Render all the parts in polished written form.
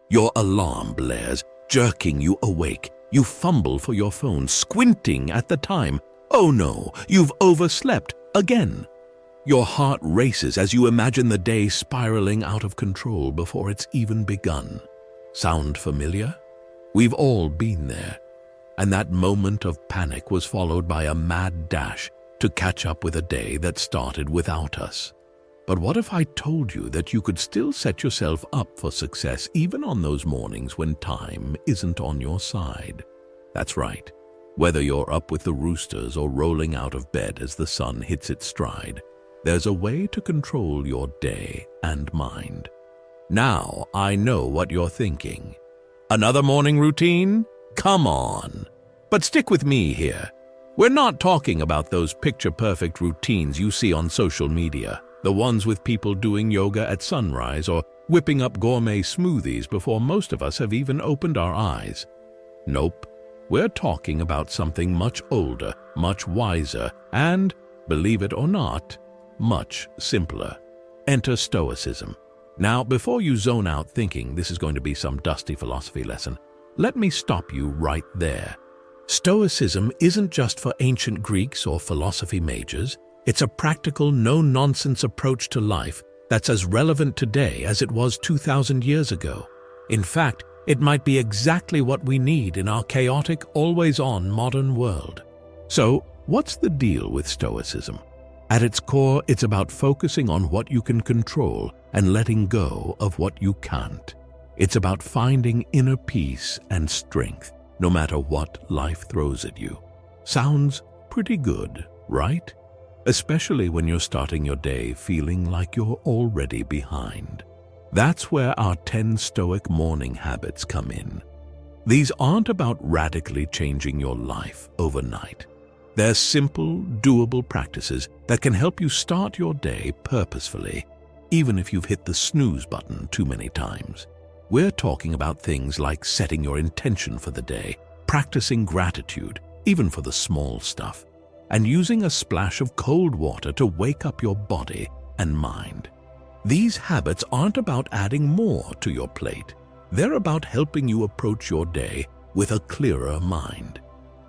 Your alarm blares, jerking you awake. You fumble for your phone, squinting at the time. Oh no, you've overslept again. Your heart races as you imagine the day spiraling out of control before it's even begun. Sound familiar? We've all been there. And that moment of panic was followed by a mad dash to catch up with a day that started without us. But what if I told you that you could still set yourself up for success even on those mornings when time isn't on your side? That's right. Whether you're up with the roosters or rolling out of bed as the sun hits its stride, there's a way to control your day and mind. Now I know what you're thinking. Another morning routine? Come on. But stick with me here. We're not talking about those picture-perfect routines you see on social media, the ones with people doing yoga at sunrise or whipping up gourmet smoothies before most of us have even opened our eyes. Nope. We're talking about something much older, much wiser, and, believe it or not, much simpler. Enter Stoicism. Now, before you zone out thinking this is going to be some dusty philosophy lesson, let me stop you right there. Stoicism isn't just for ancient Greeks or philosophy majors. It's a practical, no-nonsense approach to life that's as relevant today as it was 2,000 years ago. In fact, it might be exactly what we need in our chaotic, always-on modern world. So, what's the deal with Stoicism? At its core, it's about focusing on what you can control and letting go of what you can't. It's about finding inner peace and strength, no matter what life throws at you. Sounds pretty good, right? Especially when you're starting your day feeling like you're already behind. That's where our 10 Stoic morning habits come in. These aren't about radically changing your life overnight. They're simple, doable practices that can help you start your day purposefully, even if you've hit the snooze button too many times. We're talking about things like setting your intention for the day, practicing gratitude, even for the small stuff, and using a splash of cold water to wake up your body and mind. These habits aren't about adding more to your plate. They're about helping you approach your day with a clearer mind.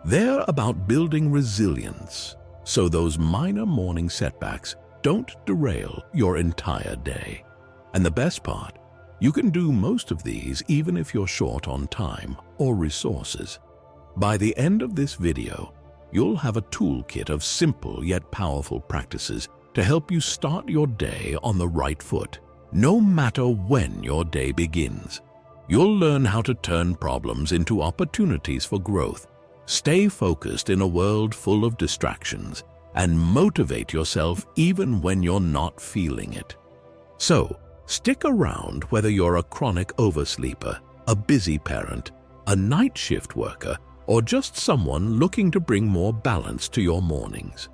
They're about building resilience, so those minor morning setbacks don't derail your entire day. And the best part, you can do most of these even if you're short on time or resources. By the end of this video, you'll have a toolkit of simple yet powerful practices to help you start your day on the right foot, no matter when your day begins. You'll learn how to turn problems into opportunities for growth, stay focused in a world full of distractions, and motivate yourself even when you're not feeling it. So, stick around whether you're a chronic oversleeper, a busy parent, a night shift worker, or just someone looking to bring more balance to your mornings.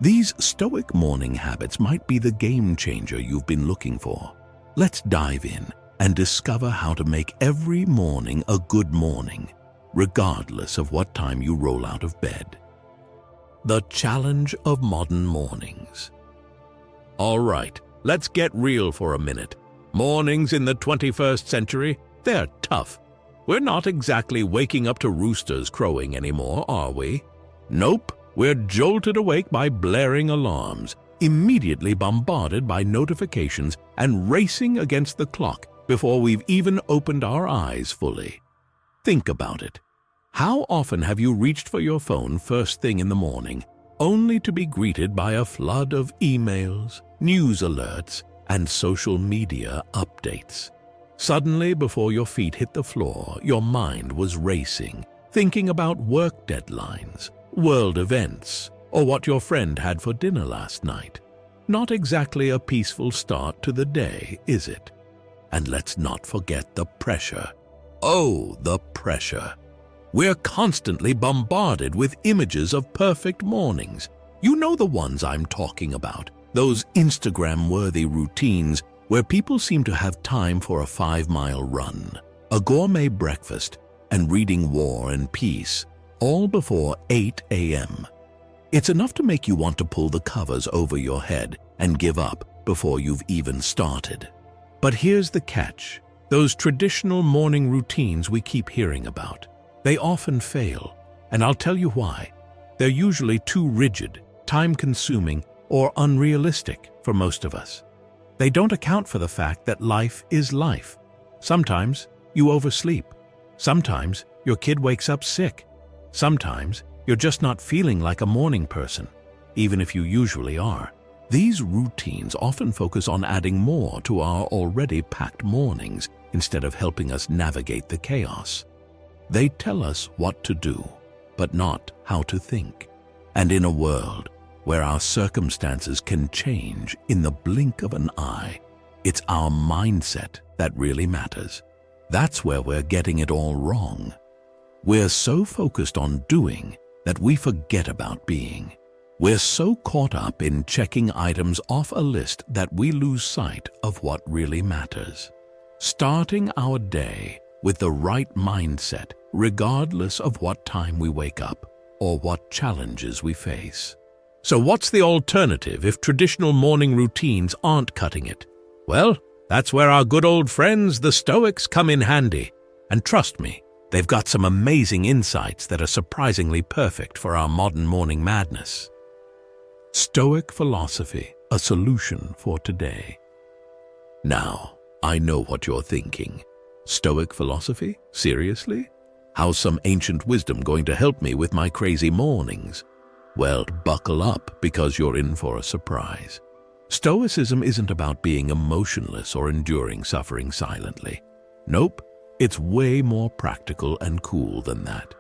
These Stoic morning habits might be the game changer you've been looking for. Let's dive in and discover how to make every morning a good morning, regardless of what time you roll out of bed. The challenge of modern mornings. All right, let's get real for a minute. Mornings in the 21st century, they're tough. We're not exactly waking up to roosters crowing anymore, are we? Nope, we're jolted awake by blaring alarms, immediately bombarded by notifications and racing against the clock before we've even opened our eyes fully. Think about it. How often have you reached for your phone first thing in the morning, only to be greeted by a flood of emails, news alerts, and social media updates? Suddenly, before your feet hit the floor, your mind was racing, thinking about work deadlines, world events, or what your friend had for dinner last night. Not exactly a peaceful start to the day, is it? And let's not forget the pressure. Oh, the pressure. We're constantly bombarded with images of perfect mornings. You know the ones I'm talking about, those Instagram-worthy routines where people seem to have time for a 5-mile run, a gourmet breakfast, and reading War and Peace, all before 8 a.m. It's enough to make you want to pull the covers over your head and give up before you've even started. But here's the catch. Those traditional morning routines we keep hearing about. They often fail, and I'll tell you why. They're usually too rigid, time-consuming, or unrealistic for most of us. They don't account for the fact that life is life. Sometimes you oversleep. Sometimes your kid wakes up sick. Sometimes you're just not feeling like a morning person, even if you usually are. These routines often focus on adding more to our already packed mornings instead of helping us navigate the chaos. They tell us what to do, but not how to think. And in a world where our circumstances can change in the blink of an eye, it's our mindset that really matters. That's where we're getting it all wrong. We're so focused on doing that we forget about being. We're so caught up in checking items off a list that we lose sight of what really matters. Starting our day with the right mindset, regardless of what time we wake up or what challenges we face. So what's the alternative if traditional morning routines aren't cutting it? Well, that's where our good old friends, the Stoics, come in handy. And trust me, they've got some amazing insights that are surprisingly perfect for our modern morning madness. Stoic philosophy, a solution for today. Now, I know what you're thinking. Stoic philosophy? Seriously? How's some ancient wisdom going to help me with my crazy mornings? Well, buckle up because you're in for a surprise. Stoicism isn't about being emotionless or enduring suffering silently. Nope, it's way more practical and cool than that.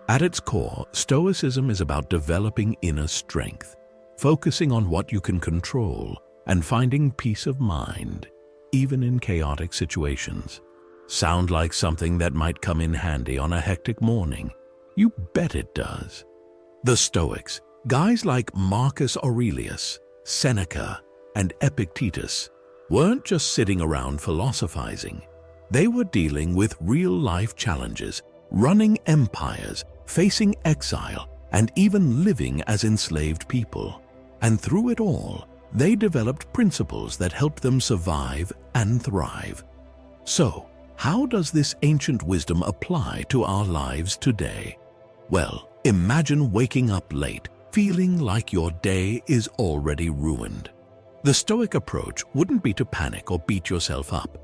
At its core, Stoicism is about developing inner strength, focusing on what you can control, and finding peace of mind, even in chaotic situations. Sound like something that might come in handy on a hectic morning? You bet it does. The Stoics, guys like Marcus Aurelius, Seneca, and Epictetus, weren't just sitting around philosophizing. They were dealing with real-life challenges, running empires, facing exile, and even living as enslaved people. And through it all, they developed principles that helped them survive and thrive. So, how does this ancient wisdom apply to our lives today? Well, imagine waking up late, feeling like your day is already ruined. The Stoic approach wouldn't be to panic or beat yourself up.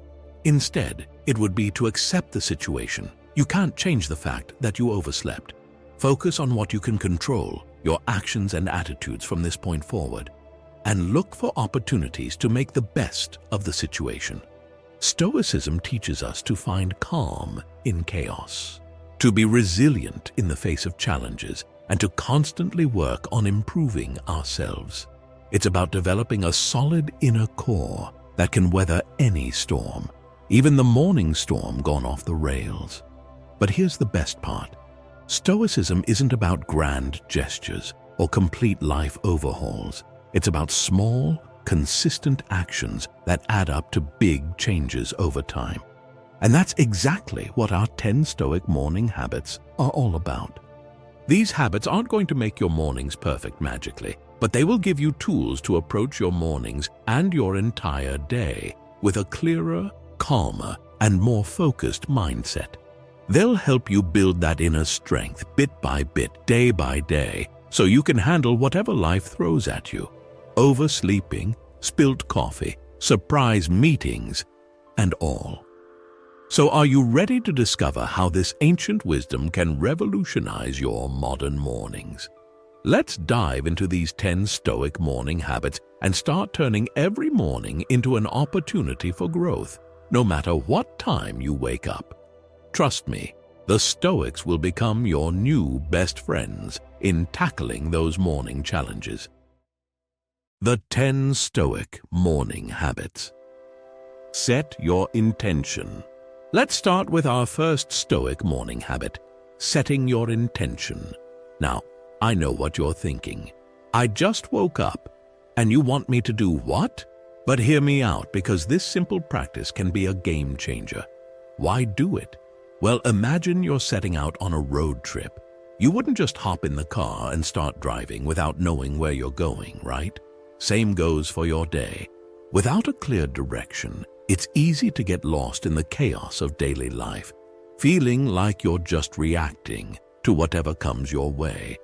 Instead, it would be to accept the situation. You can't change the fact that you overslept. Focus on what you can control, your actions and attitudes from this point forward, and look for opportunities to make the best of the situation. Stoicism teaches us to find calm in chaos, to be resilient in the face of challenges, and to constantly work on improving ourselves. It's about developing a solid inner core that can weather any storm, even the morning storm gone off the rails. But here's the best part. Stoicism isn't about grand gestures or complete life overhauls. It's about small, consistent actions that add up to big changes over time. And that's exactly what our 10 Stoic morning habits are all about. These habits aren't going to make your mornings perfect magically, but they will give you tools to approach your mornings and your entire day with a clearer, calmer, and more focused mindset. They'll help you build that inner strength bit by bit, day by day, so you can handle whatever life throws at you. Oversleeping, spilled coffee, surprise meetings, and all. So are you ready to discover how this ancient wisdom can revolutionize your modern mornings? Let's dive into these 10 Stoic morning habits and start turning every morning into an opportunity for growth, no matter what time you wake up. Trust me, the Stoics will become your new best friends in tackling those morning challenges. The 10 Stoic morning habits. Set your intention. Let's start with our first Stoic morning habit, setting your intention. Now, I know what you're thinking. I just woke up, and you want me to do what? But hear me out, because this simple practice can be a game changer. Why do it? Well, imagine you're setting out on a road trip. You wouldn't just hop in the car and start driving without knowing where you're going, right? Same goes for your day. Without a clear direction, it's easy to get lost in the chaos of daily life, feeling like you're just reacting to whatever comes your way.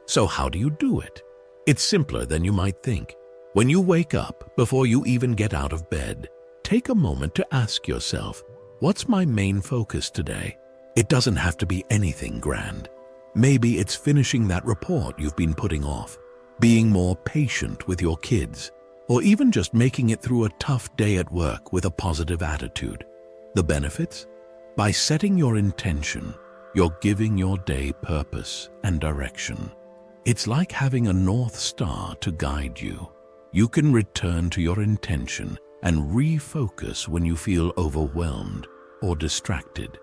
So how do you do it? It's simpler than you might think. When you wake up, before you even get out of bed, take a moment to ask yourself, what's my main focus today? It doesn't have to be anything grand. Maybe it's finishing that report you've been putting off, being more patient with your kids, or even just making it through a tough day at work with a positive attitude. The benefits? By setting your intention, you're giving your day purpose and direction. It's like having a North Star to guide you. You can return to your intention and refocus when you feel overwhelmed or distracted.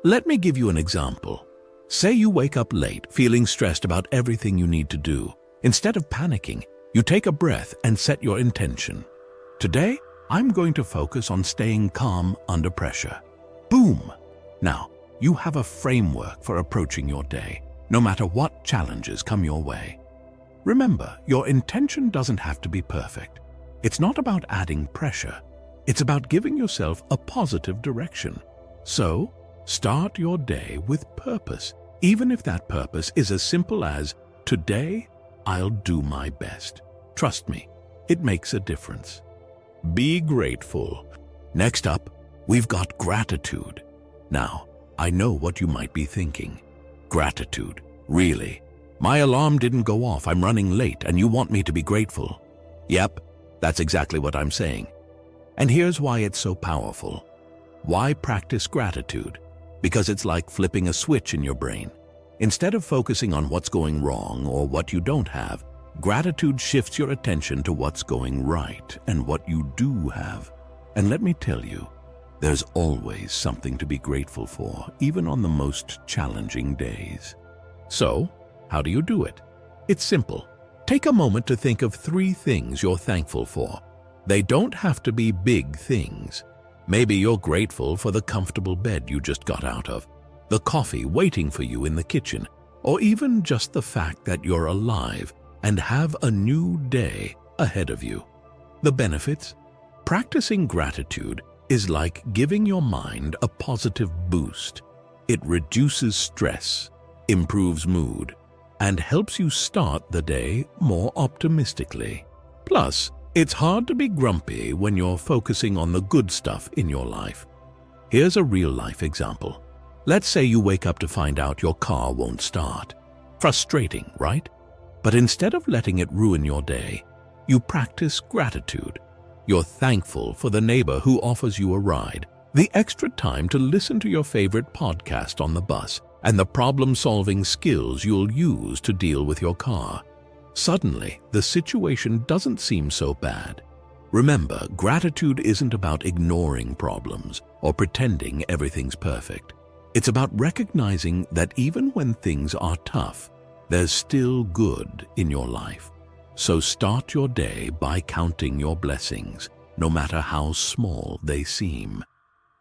Let me give you an example. Say you wake up late, feeling stressed about everything you need to do. Instead of panicking, you take a breath and set your intention. Today, I'm going to focus on staying calm under pressure. Boom! Now, you have a framework for approaching your day, no matter what challenges come your way. Remember, your intention doesn't have to be perfect. It's not about adding pressure. It's about giving yourself a positive direction. So, start your day with purpose, even if that purpose is as simple as, today, I'll do my best. Trust me, it makes a difference. Be grateful. Next up, we've got gratitude. Now, I know what you might be thinking. Gratitude, really? My alarm didn't go off, I'm running late, and you want me to be grateful? Yep, that's exactly what I'm saying. And here's why it's so powerful. Why practice gratitude? Because it's like flipping a switch in your brain. Instead of focusing on what's going wrong or what you don't have, gratitude shifts your attention to what's going right and what you do have. And let me tell you, there's always something to be grateful for, even on the most challenging days. So, how do you do it? It's simple. Take a moment to think of 3 things you're thankful for. They don't have to be big things. Maybe you're grateful for the comfortable bed you just got out of, the coffee waiting for you in the kitchen, or even just the fact that you're alive and have a new day ahead of you. The benefits? Practicing gratitude is like giving your mind a positive boost. It reduces stress, improves mood, and helps you start the day more optimistically. Plus, it's hard to be grumpy when you're focusing on the good stuff in your life. Here's a real-life example. Let's say you wake up to find out your car won't start. Frustrating, right? But instead of letting it ruin your day, you practice gratitude. You're thankful for the neighbor who offers you a ride, the extra time to listen to your favorite podcast on the bus, and the problem-solving skills you'll use to deal with your car. Suddenly, the situation doesn't seem so bad. Remember, gratitude isn't about ignoring problems or pretending everything's perfect. It's about recognizing that even when things are tough, there's still good in your life. So start your day by counting your blessings, no matter how small they seem.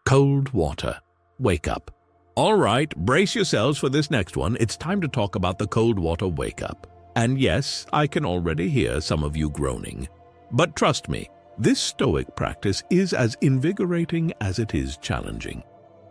Cold water. Wake up. All right, brace yourselves for this next one. It's time to talk about the cold water wake up. And yes, I can already hear some of you groaning. But trust me, this Stoic practice is as invigorating as it is challenging.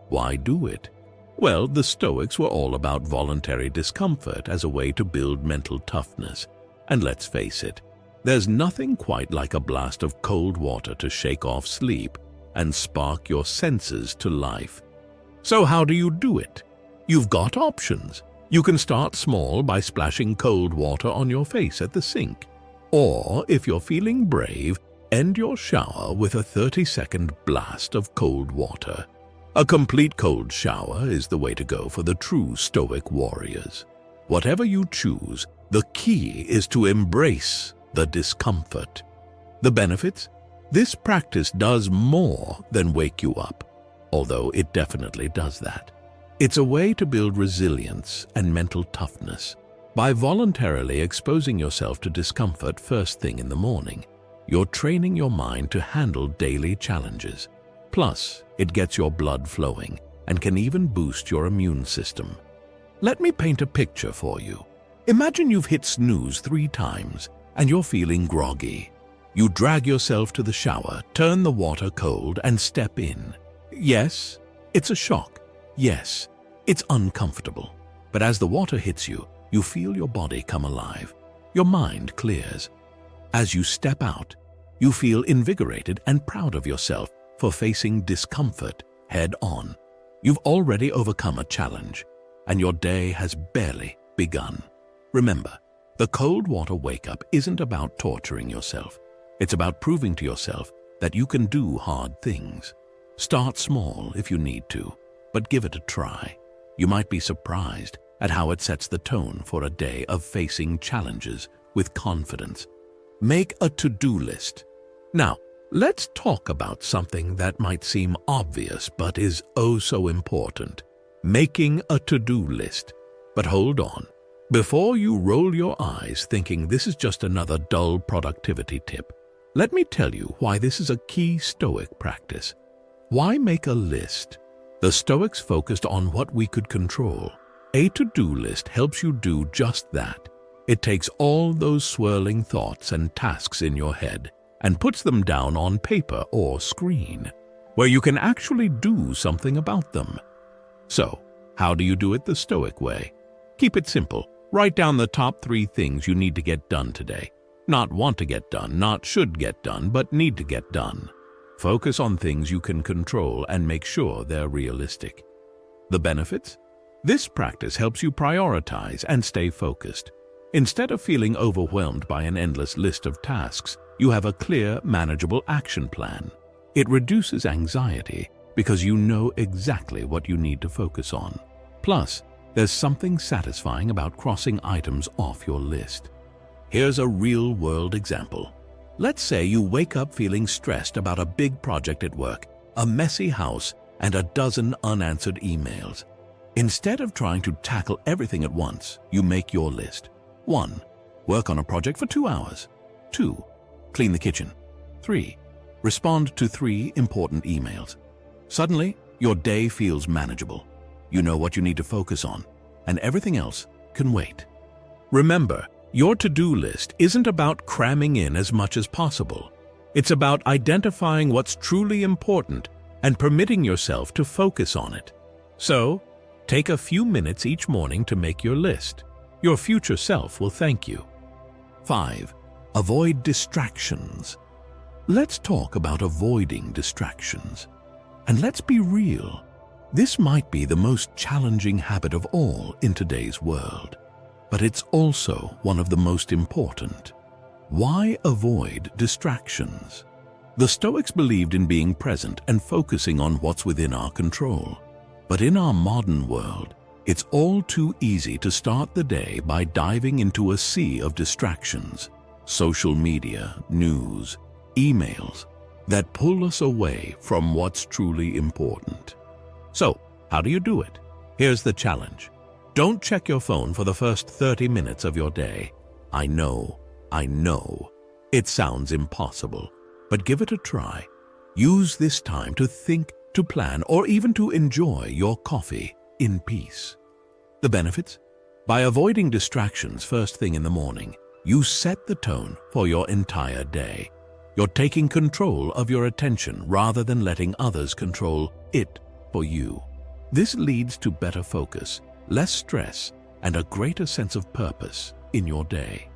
Why do it? Well, the Stoics were all about voluntary discomfort as a way to build mental toughness. And let's face it, there's nothing quite like a blast of cold water to shake off sleep and spark your senses to life. So how do you do it? You've got options. You can start small by splashing cold water on your face at the sink. Or, if you're feeling brave, end your shower with a 30-second blast of cold water. A complete cold shower is the way to go for the true Stoic warriors. Whatever you choose, the key is to embrace the discomfort. The benefits? This practice does more than wake you up, although it definitely does that. It's a way to build resilience and mental toughness. By voluntarily exposing yourself to discomfort first thing in the morning, you're training your mind to handle daily challenges. Plus, it gets your blood flowing and can even boost your immune system. Let me paint a picture for you. Imagine you've hit snooze 3 times and you're feeling groggy. You drag yourself to the shower, turn the water cold, and step in. Yes, it's a shock. Yes, it's uncomfortable. But as the water hits you, you feel your body come alive. Your mind clears. As you step out, you feel invigorated and proud of yourself for facing discomfort head on. You've already overcome a challenge, and your day has barely begun. Remember, the cold water wake-up isn't about torturing yourself. It's about proving to yourself that you can do hard things. Start small if you need to, but give it a try. You might be surprised at how it sets the tone for a day of facing challenges with confidence. Make a to-do list. Now, let's talk about something that might seem obvious but is oh so important. Making a to-do list. But hold on. Before you roll your eyes thinking this is just another dull productivity tip, let me tell you why this is a key Stoic practice. Why make a list? The Stoics focused on what we could control. A to-do list helps you do just that. It takes all those swirling thoughts and tasks in your head and puts them down on paper or screen, where you can actually do something about them. So, how do you do it the Stoic way? Keep it simple. Write down the top 3 things you need to get done today. Not want to get done, not should get done, but need to get done. Focus on things you can control and make sure they're realistic. The benefits? This practice helps you prioritize and stay focused. Instead of feeling overwhelmed by an endless list of tasks, you have a clear, manageable action plan. It reduces anxiety because you know exactly what you need to focus on. Plus, there's something satisfying about crossing items off your list. Here's a real-world example. Let's say you wake up feeling stressed about a big project at work, a messy house, and a dozen unanswered emails. Instead of trying to tackle everything at once, you make your list. 1. Work on a project for 2 hours. 2. Clean the kitchen. 3. Respond to 3 important emails. Suddenly, your day feels manageable. You know what you need to focus on, and everything else can wait. Remember, your to-do list isn't about cramming in as much as possible. It's about identifying what's truly important and permitting yourself to focus on it. So, take a few minutes each morning to make your list. Your future self will thank you. 5. Avoid distractions. Let's talk about avoiding distractions. And let's be real. This might be the most challenging habit of all in today's world, but it's also one of the most important. Why avoid distractions? The Stoics believed in being present and focusing on what's within our control. But in our modern world, it's all too easy to start the day by diving into a sea of distractions, social media, news, emails, that pull us away from what's truly important. So, how do you do it? Here's the challenge. Don't check your phone for the first 30 minutes of your day. I know, it sounds impossible, but give it a try. Use this time to think, to plan, or even to enjoy your coffee in peace. The benefits? By avoiding distractions first thing in the morning, you set the tone for your entire day. You're taking control of your attention rather than letting others control it for you. This leads to better focus, less stress, and a greater sense of purpose in your day.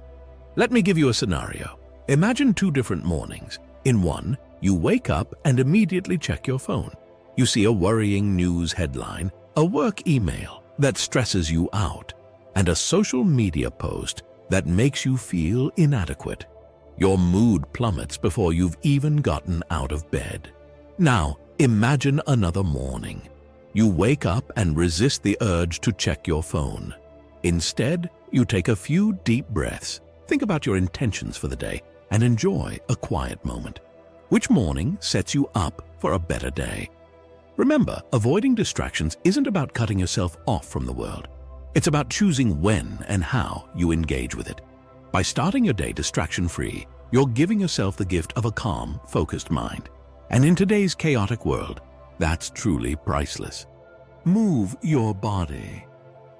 Let me give you a scenario. Imagine 2 different mornings. In one, you wake up and immediately check your phone. You see a worrying news headline, a work email that stresses you out, and a social media post that makes you feel inadequate. Your mood plummets before you've even gotten out of bed. Now, imagine another morning. You wake up and resist the urge to check your phone. Instead, you take a few deep breaths, think about your intentions for the day, and enjoy a quiet moment. Which morning sets you up for a better day? Remember, avoiding distractions isn't about cutting yourself off from the world. It's about choosing when and how you engage with it. By starting your day distraction-free, you're giving yourself the gift of a calm, focused mind. And in today's chaotic world, that's truly priceless. Move your body.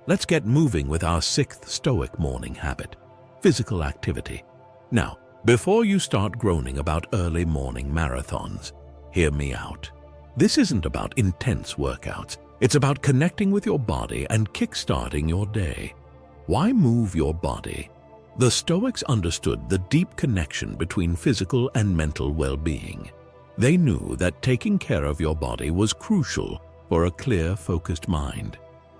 Let's get moving with our 6th Stoic morning habit, physical activity. Now, Before you start groaning about early morning marathons, hear me out. This isn't about intense workouts. It's about connecting with your body and kickstarting your day. Why move your body? The Stoics understood the deep connection between physical and mental well-being. They knew that taking care of your body was crucial for a clear, focused mind.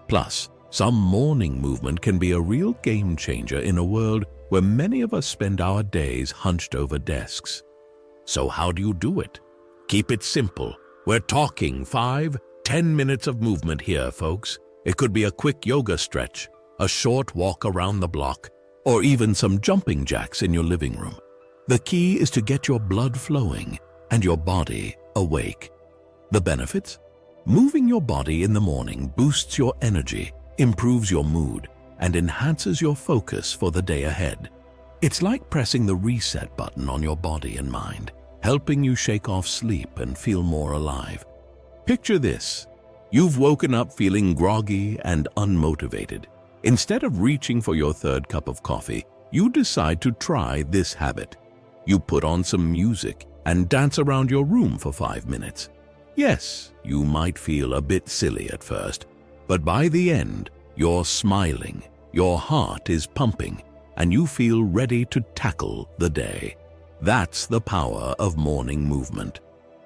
Plus, some morning movement can be a real game changer in a world where many of us spend our days hunched over desks. So how do you do it? Keep it simple. We're talking 5-10 minutes of movement here, folks. It could be a quick yoga stretch, a short walk around the block, or even some jumping jacks in your living room. The key is to get your blood flowing and your body awake. The benefits? Moving your body in the morning boosts your energy, improves your mood, and enhances your focus for the day ahead. It's like pressing the reset button on your body and mind, helping you shake off sleep and feel more alive. Picture this. You've woken up feeling groggy and unmotivated. Instead of reaching for your third cup of coffee, you decide to try this habit. You put on some music and dance around your room for 5 minutes. Yes, you might feel a bit silly at first, but by the end, you're smiling, your heart is pumping, and you feel ready to tackle the day. That's the power of morning movement.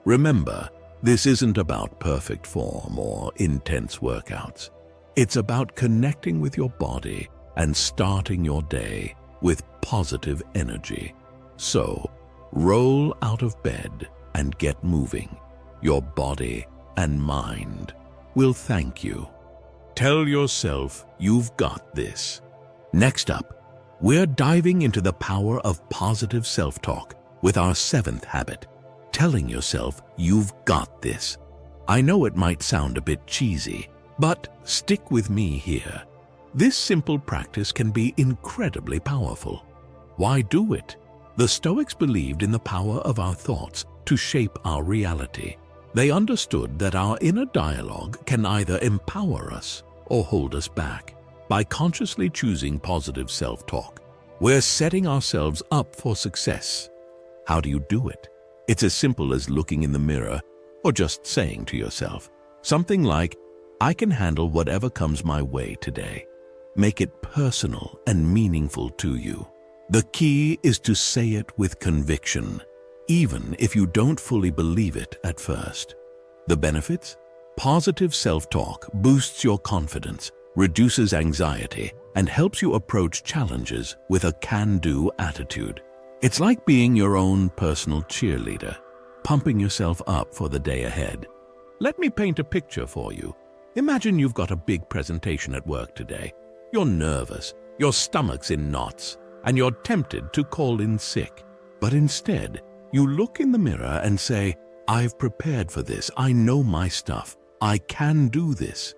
Remember, this isn't about perfect form or intense workouts. It's about connecting with your body and starting your day with positive energy. So, roll out of bed and get moving. Your body and mind will thank you. Tell yourself you've got this. Next up, we're diving into the power of positive self-talk with our 7th habit, telling yourself you've got this. I know it might sound a bit cheesy, but stick with me here. This simple practice can be incredibly powerful. Why do it? The Stoics believed in the power of our thoughts to shape our reality. They understood that our inner dialogue can either empower us or hold us back. By consciously choosing positive self-talk, we're setting ourselves up for success. How do you do it? It's as simple as looking in the mirror or just saying to yourself something like, I can handle whatever comes my way today. Make it personal and meaningful to you. The key is to say it with conviction, even if you don't fully believe it at first. The benefits? Positive self-talk boosts your confidence, reduces anxiety, and helps you approach challenges with a can-do attitude. It's like being your own personal cheerleader, pumping yourself up for the day ahead. Let me paint a picture for you. Imagine you've got a big presentation at work today. You're nervous, your stomach's in knots, and you're tempted to call in sick. But instead, you look in the mirror and say, I've prepared for this, I know my stuff, I can do this.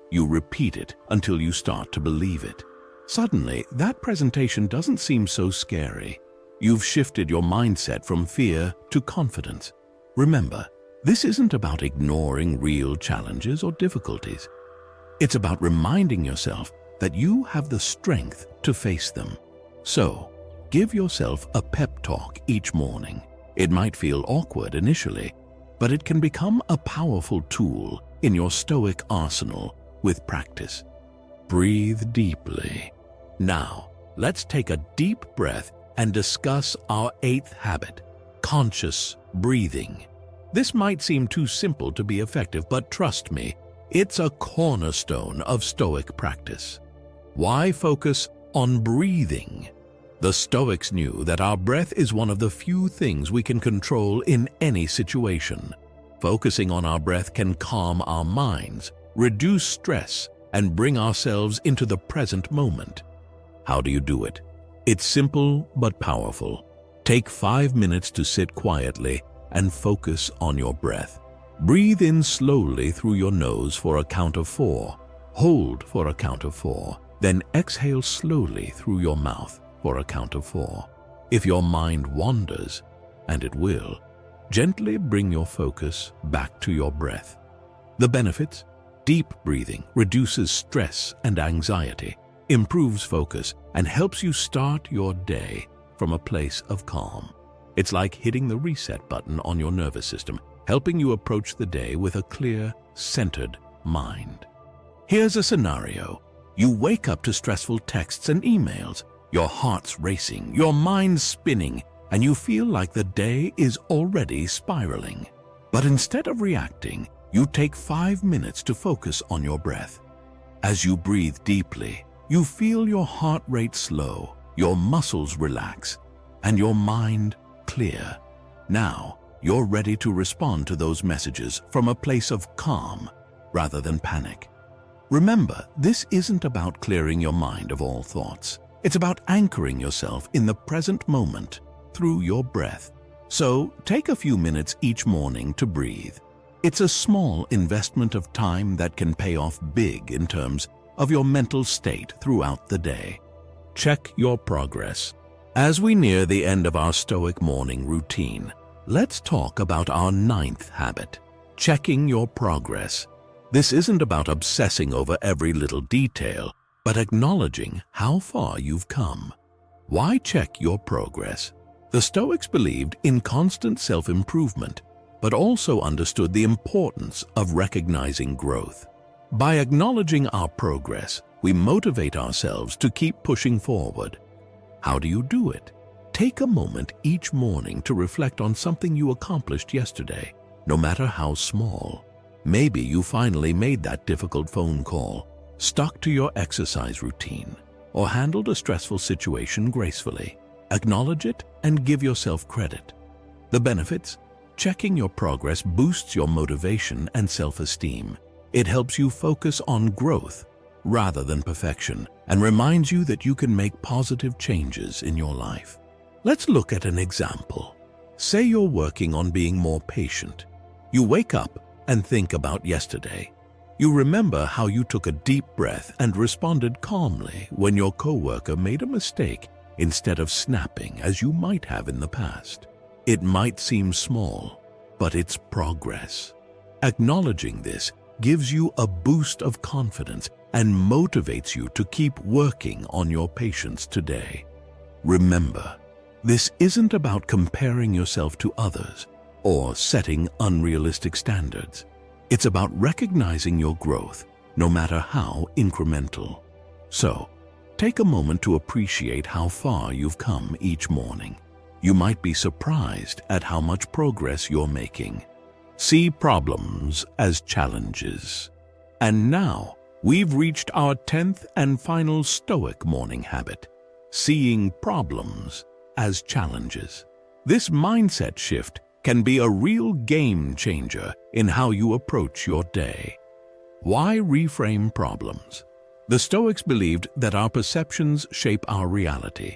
You repeat it until you start to believe it. Suddenly, that presentation doesn't seem so scary. You've shifted your mindset from fear to confidence. Remember, this isn't about ignoring real challenges or difficulties. It's about reminding yourself that you have the strength to face them. So, give yourself a pep talk each morning. It might feel awkward initially, but it can become a powerful tool in your Stoic arsenal with practice. Breathe deeply. Now, let's take a deep breath and discuss our 8th habit, conscious breathing. This might seem too simple to be effective, but trust me, it's a cornerstone of Stoic practice. Why focus on breathing? The Stoics knew that our breath is one of the few things we can control in any situation. Focusing on our breath can calm our minds, reduce stress, and bring ourselves into the present moment. How do you do it? It's simple but powerful. Take 5 minutes to sit quietly and focus on your breath. Breathe in slowly through your nose for a count of 4. Hold for a count of 4. Then exhale slowly through your mouth for a count of 4. If your mind wanders, and it will, gently bring your focus back to your breath. The benefits? Deep breathing reduces stress and anxiety, improves focus, and helps you start your day from a place of calm. It's like hitting the reset button on your nervous system, helping you approach the day with a clear, centered mind. Here's a scenario. You wake up to stressful texts and emails. Your heart's racing, your mind's spinning, and you feel like the day is already spiraling. But instead of reacting, you take 5 minutes to focus on your breath. As you breathe deeply, you feel your heart rate slow, your muscles relax, and your mind clear. Now, you're ready to respond to those messages from a place of calm rather than panic. Remember, this isn't about clearing your mind of all thoughts. It's about anchoring yourself in the present moment through your breath. So, take a few minutes each morning to breathe. It's a small investment of time that can pay off big in terms of your mental state throughout the day. Check your progress. As we near the end of our Stoic morning routine, let's talk about our 9th habit, checking your progress. This isn't about obsessing over every little detail, but acknowledging how far you've come. Why check your progress? The Stoics believed in constant self-improvement, but also understood the importance of recognizing growth. By acknowledging our progress, we motivate ourselves to keep pushing forward. How do you do it? Take a moment each morning to reflect on something you accomplished yesterday, no matter how small. Maybe you finally made that difficult phone call, stuck to your exercise routine, or handled a stressful situation gracefully. Acknowledge it and give yourself credit. The benefits? Checking your progress boosts your motivation and self-esteem. It helps you focus on growth rather than perfection and reminds you that you can make positive changes in your life. Let's look at an example. Say you're working on being more patient. You wake up and think about yesterday. You remember how you took a deep breath and responded calmly when your coworker made a mistake instead of snapping as you might have in the past. It might seem small, but it's progress. Acknowledging this gives you a boost of confidence and motivates you to keep working on your patience today. Remember, this isn't about comparing yourself to others or setting unrealistic standards. It's about recognizing your growth, no matter how incremental. So, take a moment to appreciate how far you've come each morning. You might be surprised at how much progress you're making. See problems as challenges. And now, we've reached our 10th and final Stoic morning habit, seeing problems as challenges. This mindset shift can be a real game changer in how you approach your day. Why reframe problems? The Stoics believed that our perceptions shape our reality.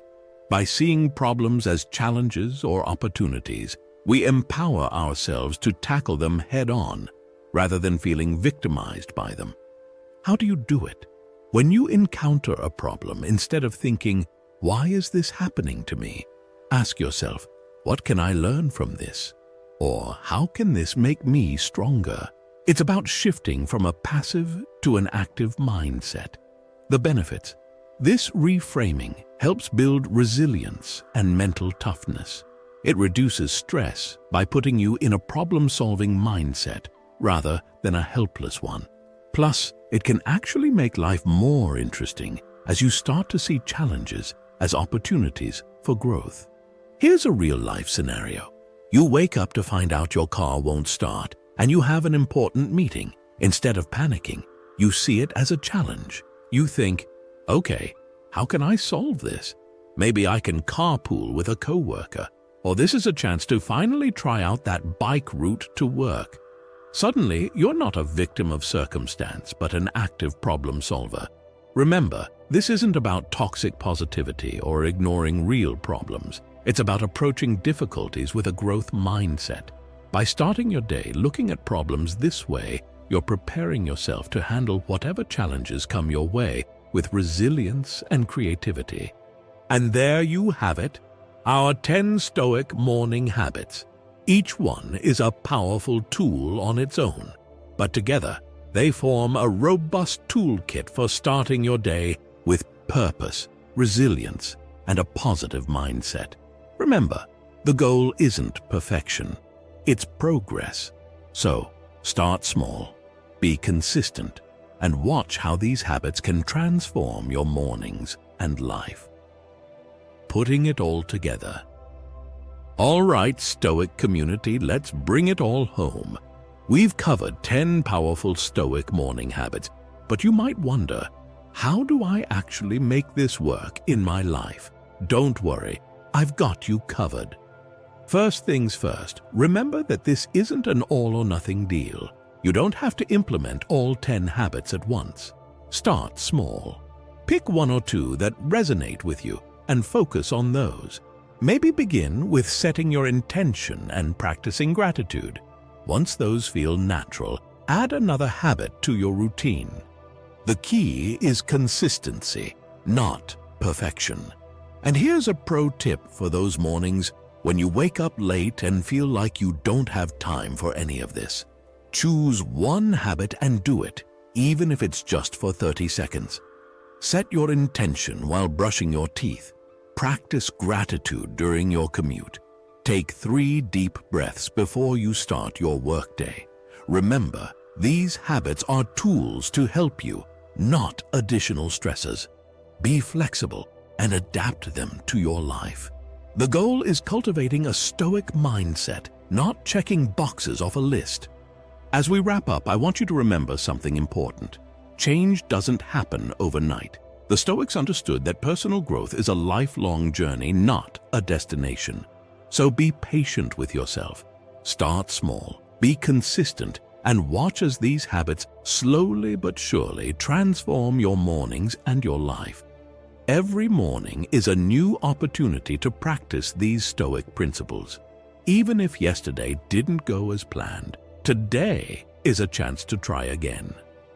By seeing problems as challenges or opportunities, we empower ourselves to tackle them head-on, rather than feeling victimized by them. How do you do it? When you encounter a problem, instead of thinking, "Why is this happening to me?" ask yourself, "What can I learn from this?" Or, "How can this make me stronger?" It's about shifting from a passive to an active mindset. The benefits. This reframing helps build resilience and mental toughness. It reduces stress by putting you in a problem-solving mindset rather than a helpless one. Plus, it can actually make life more interesting as you start to see challenges as opportunities for growth. Here's a real-life scenario. You wake up to find out your car won't start and you have an important meeting. Instead of panicking, you see it as a challenge. You think, "Okay, how can I solve this? Maybe I can carpool with a coworker, or this is a chance to finally try out that bike route to work." Suddenly, you're not a victim of circumstance, but an active problem solver. Remember, this isn't about toxic positivity or ignoring real problems. It's about approaching difficulties with a growth mindset. By starting your day looking at problems this way, you're preparing yourself to handle whatever challenges come your way with resilience and creativity. And there you have it, our 10 Stoic morning habits. Each one is a powerful tool on its own, but together they form a robust toolkit for starting your day with purpose, resilience, and a positive mindset. Remember, the goal isn't perfection, it's progress. So, start small, be consistent, and watch how these habits can transform your mornings and life. Putting it all together. All right, Stoic community, let's bring it all home. We've covered 10 powerful Stoic morning habits, but you might wonder, how do I actually make this work in my life? Don't worry, I've got you covered. First things first, remember that this isn't an all-or-nothing deal. You don't have to implement all 10 habits at once. Start small. Pick one or two that resonate with you and focus on those. Maybe begin with setting your intention and practicing gratitude. Once those feel natural, add another habit to your routine. The key is consistency, not perfection. And here's a pro tip for those mornings when you wake up late and feel like you don't have time for any of this. Choose one habit and do it, even if it's just for 30 seconds. Set your intention while brushing your teeth. Practice gratitude during your commute. Take 3 deep breaths before you start your workday. Remember, these habits are tools to help you, not additional stressors. Be flexible and adapt them to your life. The goal is cultivating a Stoic mindset, not checking boxes off a list. As we wrap up, I want you to remember something important. Change doesn't happen overnight. The Stoics understood that personal growth is a lifelong journey, not a destination. So be patient with yourself. Start small, be consistent, and watch as these habits slowly but surely transform your mornings and your life. Every morning is a new opportunity to practice these Stoic principles. Even if yesterday didn't go as planned, today is a chance to try again.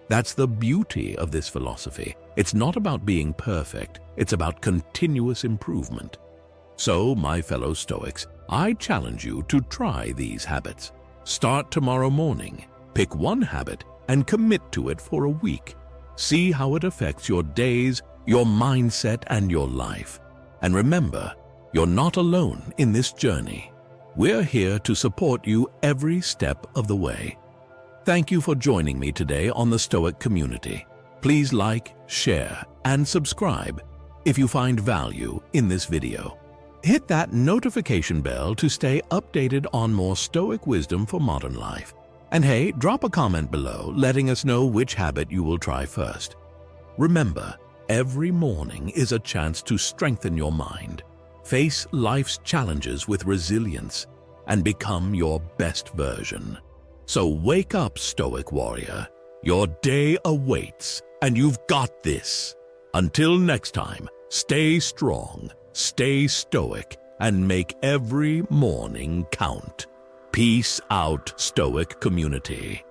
That's the beauty of this philosophy. It's not about being perfect, it's about continuous improvement. So, my fellow Stoics, I challenge you to try these habits. Start tomorrow morning, pick one habit, and commit to it for a week. See how it affects your days, your mindset, and your life. And remember, you're not alone in this journey. We're here to support you every step of the way. Thank you for joining me today on the Stoic community. Please like, share, and subscribe if you find value in this video. Hit that notification bell to stay updated on more Stoic wisdom for modern life. And hey, drop a comment below letting us know which habit you will try first. Remember, every morning is a chance to strengthen your mind, face life's challenges with resilience, and become your best version. So wake up, Stoic warrior. Your day awaits, and you've got this. Until next time, stay strong, stay Stoic, and make every morning count. Peace out, Stoic community.